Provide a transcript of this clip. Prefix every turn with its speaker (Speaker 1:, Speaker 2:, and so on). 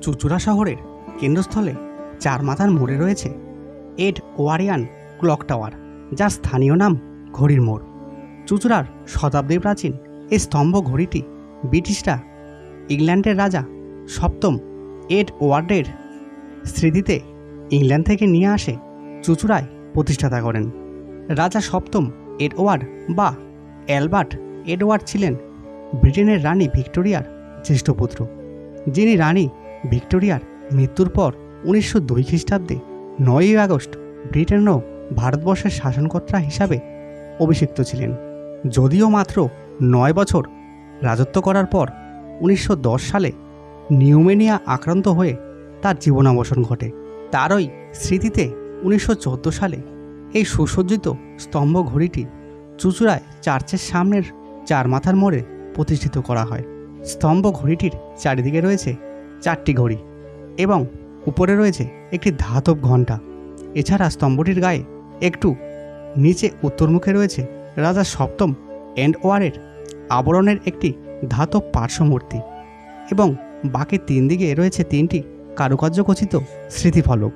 Speaker 1: চুঁচুড়া শহরের কেন্দ্রস্থলে চার মাথার মোড়ে রয়েছে এডওয়ারিয়ান ক্লক টাওয়ার, যার স্থানীয় নাম ঘড়ির মোড়। চুঁচুড়ার শতাব্দী প্রাচীন এই স্তম্ভ ঘড়িটি ব্রিটিশরা ইংল্যান্ডের রাজা সপ্তম এডওয়ার্ডের স্মৃতিতে ইংল্যান্ড থেকে নিয়ে আসে চুঁচুড়ায় প্রতিষ্ঠাতা করেন। রাজা সপ্তম এডওয়ার্ড বা অ্যালবার্ট এডওয়ার্ড ছিলেন ব্রিটেনের রানী ভিক্টোরিয়ার জ্যেষ্ঠ পুত্র, যিনি রানী ভিক্টোরিয়ার মৃত্যুর পর 1902 খ্রিস্টাব্দে 9ই আগস্ট ব্রিটেন ও ভারতবর্ষের শাসনকর্তা হিসাবে অভিষিক্ত ছিলেন। যদিও মাত্র 9 বছর রাজত্ব করার পর 1910 সালে নিউমোনিয়া আক্রান্ত হয়ে তার জীবনাবসান ঘটে। তারই স্মৃতিতে 1914 সালে এই সুসজ্জিত স্তম্ভ ঘড়িটি চুঁচুড়ায় চার্চের সামনের চার মাথার মোড়ে প্রতিষ্ঠিত করা হয়। স্তম্ভ ঘড়িটির চারিদিকে রয়েছে 4টি ঘড়ি এবং উপরে রয়েছে একটি ধাতব ঘণ্টা। এছাড়া স্তম্ভটির গায়ে একটু নিচে উত্তরমুখে রয়েছে রাজা সপ্তম এডওয়ার্ডের আবরণের একটি ধাতব পার্শ্বমূর্তি এবং বাকি 3 দিকে রয়েছে 3টি কারুকার্য খচিত স্মৃতিফলক।